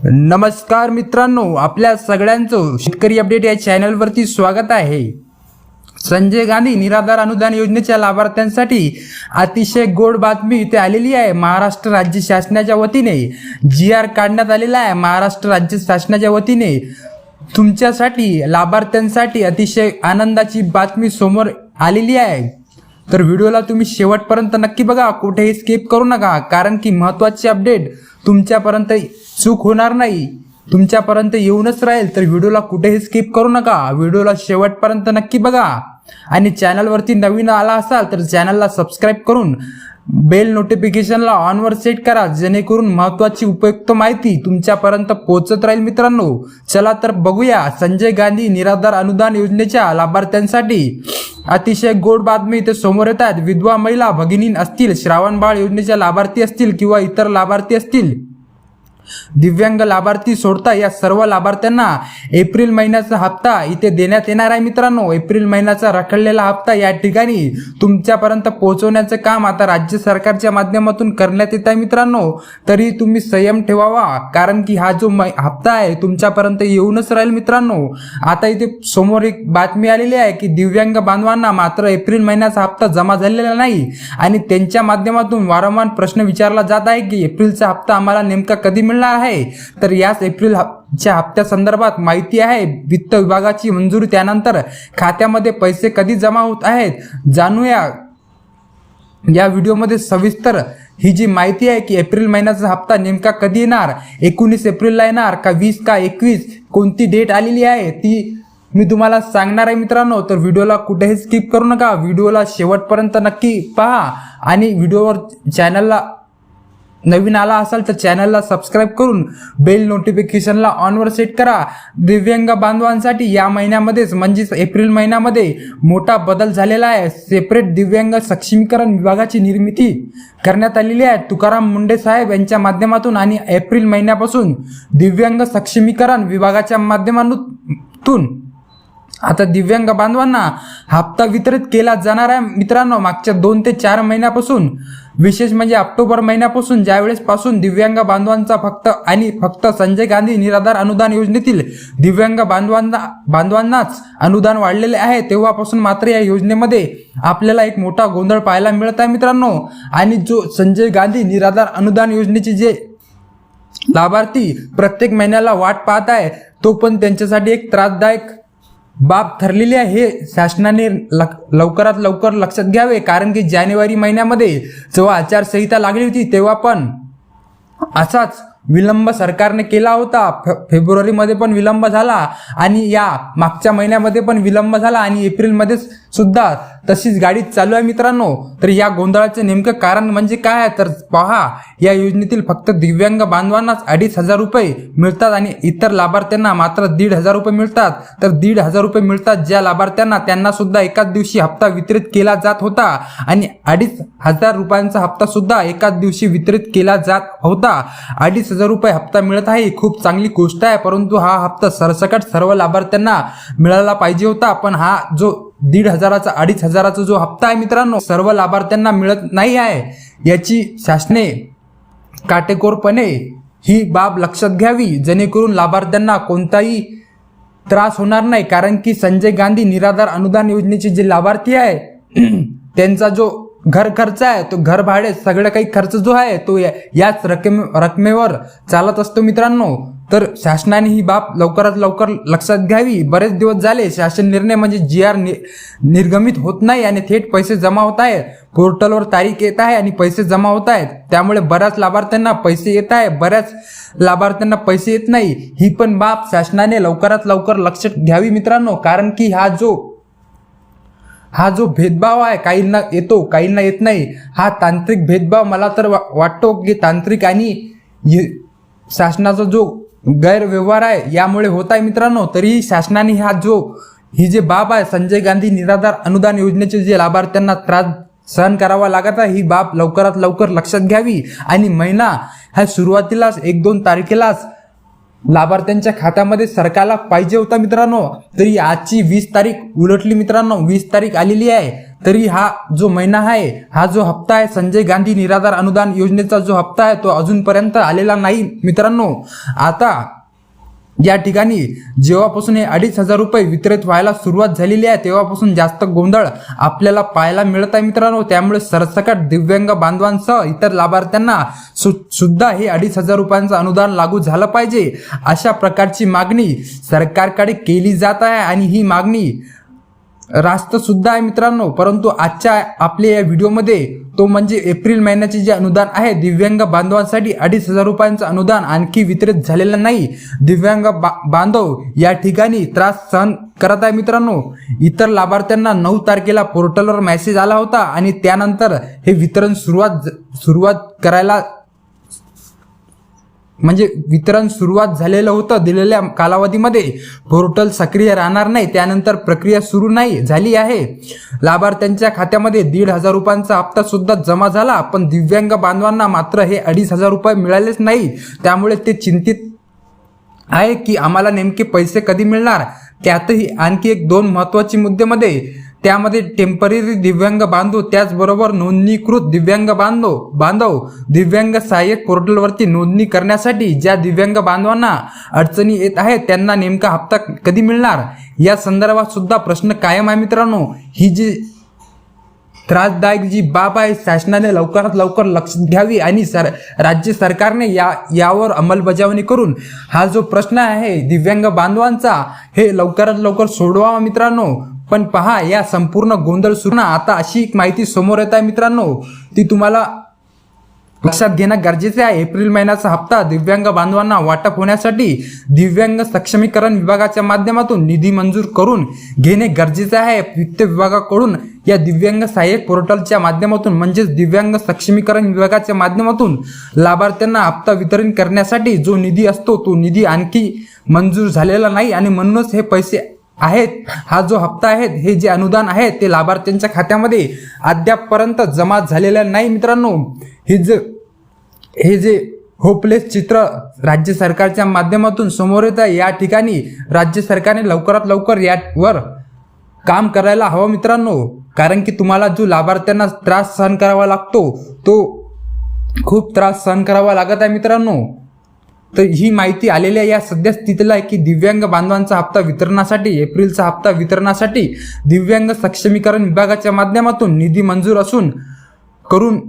नमस्कार मित्रांनो, आपल्या सगळ्यांचं शेतकरी अपडेट या चॅनलवरती स्वागत आहे। संजय गांधी निराधार अनुदान योजनेच्या लाभार्थ्यांसाठी अतिशय गोड बातमी इथे आलेली आहे। महाराष्ट्र राज्य शासनाच्या वतीने GR काढण्यात आलेला आहे। महाराष्ट्र राज्य शासनाच्या वतीने तुमच्यासाठी लाभार्थ्यांसाठी अतिशय आनंदाची बातमी समोर आलेली आहे। तर व्हिडिओला तुम्ही शेवटपर्यंत नक्की बघा, कुठेही स्किप करू नका, कारण की महत्त्वाची अपडेट तुमच्यापर्यंत चूक होणार नाही, तुमच्यापर्यंत येऊनच राहील। तर व्हिडिओला कुठेही स्किप करू नका, व्हिडिओला शेवटपर्यंत नक्की बघा आणि चॅनलवरती नवीन आला असाल तर चॅनलला सबस्क्राईब करून बेल नोटिफिकेशनला ऑनवर सेट करा, जेणेकरून महत्त्वाची उपयुक्त माहिती तुमच्यापर्यंत पोहोचत राहील। मित्रांनो, चला तर बघूया संजय गांधी निराधार अनुदान योजनेच्या लाभार्थ्यांसाठी अतिशय गोड बातमी इथे समोर येतात। विधवा महिला भगिनी असतील, श्रावण बाळ योजनेच्या लाभार्थी असतील किंवा इतर लाभार्थी असतील, दिव्यांग लाभार्थी सोडता या सर्व लाभार्थ्यांना एप्रिल महिन्याचा हप्ता इथे देण्यात येणार आहे। मित्रांनो, एप्रिल महिन्याचा रखडलेला हप्ता या ठिकाणी तुमच्यापर्यंत पोहोचवण्याचं काम आता राज्य सरकारच्या माध्यमातून करण्यात येत आहे। मित्रांनो, तरी तुम्ही संयम ठेवावा, कारण की हा जो हप्ता आहे तुमच्यापर्यंत येऊनच राहील। मित्रांनो, आता इथे समोर एक बातमी आलेली आहे की दिव्यांग बांधवांना मात्र एप्रिल महिन्याचा हप्ता जमा झालेला नाही आणि त्यांच्या माध्यमातून वारंवार प्रश्न विचारला जात आहे की एप्रिलचा हप्ता आम्हाला नेमका कधी मिळणार आहे। तर याच एप्रिलच्या हप्त्या संदर्भात माहिती आहे। वित्त विभागाची मंजुरी त्यानंतर खात्यामध्ये पैसे कधी जमा होत आहेत जाणूया या व्हिडिओमध्ये सविस्तर। ही जी माहिती आहे की एप्रिल महिन्याचा हप्ता नेमका कधी येणार, 19 एप्रिलला येणार का 20 का 21, कोणती डेट आलेली आहे ती मी तुम्हाला सांगणार आहे। मित्रांनो, तर व्हिडिओला कुठेही स्किप करू नका, व्हिडिओला शेवटपर्यंत नक्की पहा आणि व्हिडिओवर चॅनलला नवीन आला असाल तर चॅनलला सबस्क्राईब करून बेल नोटिफिकेशनला ऑनवर सेट करा। दिव्यांग बांधवांसाठी या महिन्यामध्येच म्हणजेच एप्रिल महिन्यामध्ये मोठा बदल झालेला आहे। सेपरेट दिव्यांग सक्षमीकरण विभागाची निर्मिती करण्यात आलेली आहे तुकाराम मुंडे साहेब यांच्या माध्यमातून आणि एप्रिल महिन्यापासून दिव्यांग सक्षमीकरण विभागाच्या माध्यमातून आता दिव्यांग बांधवांना हप्ता वितरित केला जाणार आहे। मित्रांनो, मागच्या 2 ते 4 महिन्यापासून, विशेष म्हणजे ऑक्टोबर महिन्यापासून ज्यावेळेस पासून दिव्यांग बांधवांचा फक्त संजय गांधी निराधार अनुदान योजनेतील दिव्यांग बांधवांनाच अनुदान वाढलेले आहे, तेव्हापासून मात्र या योजनेमध्ये आपल्याला एक मोठा गोंधळ पाहायला मिळत आहे। मित्रांनो, आणि जो संजय गांधी निराधार अनुदान योजनेचे जे लाभार्थी प्रत्येक महिन्याला वाट पाहत आहे, तो पण त्यांच्यासाठी एक त्रासदायक बाब ठरलेली आहे। हे शासनाने लवकरात लवकर लक्षात घ्यावे, कारण की जानेवारी महिन्यामध्ये जेव्हा आचारसंहिता लागली होती तेव्हा पण असाच विलंब सरकारने केला होता। फेब्रुवारीमध्ये पण विलंब झाला आणि या मागच्या महिन्यामध्ये पण विलंब झाला आणि एप्रिलमध्ये सुद्धा तशीच गाडी चालू आहे। मित्रांनो, तर या गोंधळाचे नेमकं कारण म्हणजे काय आहे तर पहा, या योजनेतील फक्त दिव्यांग बांधवांनाच 2,500 रुपये मिळतात आणि इतर लाभार्थ्यांना मात्र 1,500 रुपये मिळतात। तर 1,500 रुपये मिळतात ज्या लाभार्थ्यांना, त्यांना सुद्धा एकाच दिवशी हप्ता वितरित केला जात होता आणि 2,500 रुपयांचा हप्ता सुद्धा एकाच दिवशी वितरित केला जात होता। 2,500 रुपये हप्ता मिळत आहे, खूप चांगली गोष्ट आहे, परंतु हा हप्ता सरसकट सर्व लाभार्थ्यांना मिळाला पाहिजे होता। पण हा जो 1,500चा 2,500चा जो हप्ता आहे मित्रांनो, सर्व लाभार्थ्यांना मिळत नाही आहे। याची शासने काटेकोरपणे ही बाब लक्षात घ्यावी, जेणेकरून लाभार्थ्यांना कोणताही त्रास होणार नाही, कारण की संजय गांधी निराधार अनुदान योजनेचे जे लाभार्थी आहे त्यांचा जो घर खर्च आहे, तो घर भाडे सगळं काही खर्च जो आहे तो याच रकमेवर चालत असतो। मित्रांनो, तर शासनाने ही बाब लवकरात लवकर लक्षात घ्यावी। बरेच दिवस झाले शासन निर्णय म्हणजे GR निर्गमित होत नाही आणि थेट पैसे जमा होत आहेत, पोर्टलवर तारीख येत आहे आणि पैसे जमा होत आहेत, त्यामुळे बऱ्याच लाभार्थ्यांना पैसे येत आहे, बऱ्याच लाभार्थ्यांना पैसे येत नाही। ही पण बाब शासनाने लवकरात लवकर लक्षात घ्यावी मित्रांनो, कारण की हा जो भेदभाव आहे, काहींना येतो काहींना येत नाही, हा तांत्रिक भेदभाव मला तर वाटतो की तांत्रिक आणि शासनाचा जो गैरव्यवहार आहे यामुळे होत आहे। मित्रांनो, तरी शासनाने ही जे बाब आहे संजय गांधी निराधार अनुदान योजनेचे जे लाभार्थ्यांना त्रास सहन करावा लागत आहे, ही बाब लवकरात लवकर लक्षात घ्यावी आणि महिना ह्या सुरुवातीलाच 1-2 तारखेलाच लाभार्थ्यांच्या खात्यामध्ये सरकारला पाहिजे होता मित्रांनो, तरी आजची 20 तारीख उलटली मित्रांनो, 20 तारीख आलेली आहे, तरी हा जो महिना आहे, हा जो हप्ता आहे संजय गांधी निराधार अनुदान योजनेचा जो हप्ता आहे तो अजूनपर्यंत आलेला नाही मित्रांनो. आता या ठिकाणी जेव्हापासून हे 2,500 रुपये वितरित व्हायला सुरुवात झालेली आहे तेव्हापासून जास्त गोंधळ आपल्याला पाहायला मिळत आहे मित्रांनो. त्यामुळे सरसकट दिव्यांग बांधवांसह इतर लाभार्थ्यांना सुद्धा हे 2,500 रुपयांचं अनुदान लागू झालं पाहिजे, अशा प्रकारची मागणी सरकारकडे केली जात आहे आणि ही मागणी रास्त सुद्धा आहे मित्रांनो. परंतु आजच्या आपल्या या व्हिडिओमध्ये तो म्हणजे एप्रिल महिन्याचे जे अनुदान आहे दिव्यांग बांधवांसाठी 2,500 रुपयांचं अनुदान आणखी वितरित झालेलं नाही. दिव्यांग बांधव या ठिकाणी त्रास सहन करत आहे मित्रांनो. इतर लाभार्थ्यांना 9 तारखेला पोर्टलवर मेसेज आला होता आणि त्यानंतर हे वितरण सुरुवात करायला म्हणजे वितरण सुरुवात झालेलं होतं. दिलेल्या कालावधीमध्ये पोर्टल सक्रिय राहणार नाही, त्यानंतर प्रक्रिया सुरू नाही झाली आहे. लाभार्थ्यांच्या खात्यामध्ये 1,500 रुपयांचा हप्ता सुद्धा जमा झाला, पण दिव्यांग बांधवांना मात्र हे 2,500 रुपये मिळालेच नाही. त्यामुळे ते चिंतित आहे की आम्हाला नेमके पैसे कधी मिळणार. त्यातही आणखी 2 महत्त्वाचे मुद्द्यामध्ये त्यामध्ये टेम्पररी दिव्यांग बांधव, त्याचबरोबर नोंदणीकृत दिव्यांग बांधव दिव्यांग सहाय्यक पोर्टलवरती नोंदणी करण्यासाठी ज्या दिव्यांग बांधवांना अडचणी येत आहेत त्यांना नेमका हप्ता कधी मिळणार या संदर्भात सुद्धा प्रश्न कायम आहे मित्रांनो. ही जी त्रासदायक जी बाब आहे शासनाने लवकरात लवकर लक्ष घ्यावी आणि राज्य सरकारने यावर अंमलबजावणी करून हा जो प्रश्न आहे दिव्यांग बांधवांचा हे लवकरात लवकर सोडवावा मित्रांनो. पण पहा, या संपूर्ण गोंधळ सुरू आता अशी एक माहिती समोर येत आहे मित्रांनो, ती तुम्हाला लक्षात घेणं गरजेचे आहे. एप्रिल महिन्याचा हप्ता दिव्यांग बांधवांना वाटप होण्यासाठी दिव्यांग सक्षमीकरण विभागाच्या माध्यमातून निधी मंजूर करून घेणे गरजेचे आहे. वित्त विभागाकडून या दिव्यांग सहाय्यक पोर्टलच्या माध्यमातून म्हणजेच दिव्यांग सक्षमीकरण विभागाच्या माध्यमातून लाभार्थ्यांना हप्ता वितरण करण्यासाठी जो निधी असतो तो निधी आणखी मंजूर झालेला नाही आणि म्हणूनच हे पैसे आहेत, हा जो हप्ता आहे, हे जे अनुदान आहे ते लाभार्थ्यांच्या खात्यामध्ये अद्यापपर्यंत जमा झालेलं नाही मित्रांनो. हे जे होपलेस चित्र राज्य सरकारच्या माध्यमातून समोर येत आहे. या ठिकाणी राज्य सरकारने लवकरात लवकर यावर काम करायला हवं मित्रांनो, कारण की तुम्हाला जो लाभार्थ्यांना त्रास सहन करावा लागतो तो खूप त्रास सहन करावा लागत आहे मित्रांनो. तर ही माहिती आलेल्या या सध्या स्थितीला आहे की दिव्यांग बांधवांचा हप्ता वितरणासाठी एप्रिलचा हप्ता वितरणासाठी दिव्यांग सक्षमीकरण विभागाच्या माध्यमातून निधी मंजूर असून करून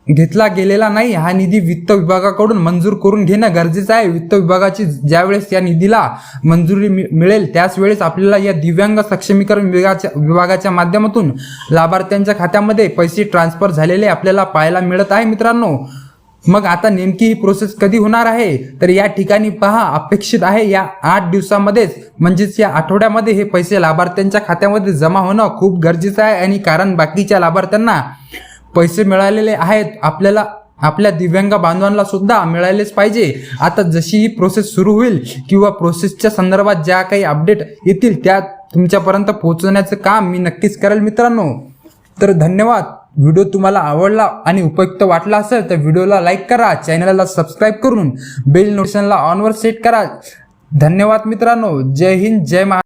घेतला गेलेला नाही. हा निधी वित्त विभागाकडून मंजूर करून घेणं गरजेचं आहे. वित्त विभागाची ज्यावेळेस या निधीला मंजुरी मिळेल त्याच वेळेस आपल्याला या दिव्यांग सक्षमीकरण विभागाच्या माध्यमातून लाभार्थ्यांच्या खात्यामध्ये पैसे ट्रान्सफर झालेले आपल्याला पाहायला मिळत आहे मित्रांनो. मग आता नेमकी ही प्रोसेस कधी होणार आहे, तर या ठिकाणी पहा, अपेक्षित आहे या 8 दिवसामध्येच म्हणजेच या आठवड्यामध्ये हे पैसे लाभार्थ्यांच्या खात्यामध्ये जमा होणं खूप गरजेचं आहे. आणि कारण बाकीच्या लाभार्थ्यांना पैसे मिळालेले आहेत, आपल्या दिव्यांग बांधवांना सुद्धा मिळालेच पाहिजे. आता जशी ही प्रोसेस सुरू होईल किंवा प्रोसेसच्या संदर्भात ज्या काही अपडेट येतील त्या तुमच्यापर्यंत पोहोचवण्याचं काम मी नक्कीच करेल मित्रांनो. तर धन्यवाद. व्हिडिओ तुम्हाला आवडला आणि उपयुक्त वाटला असेल तर व्हिडिओला लाईक करा, चॅनलला सबस्क्राईब करून बेल नोटिफिकेशनला ऑनवर सेट करा. धन्यवाद मित्रांनो. जय हिंद, जय महाराष्ट्र.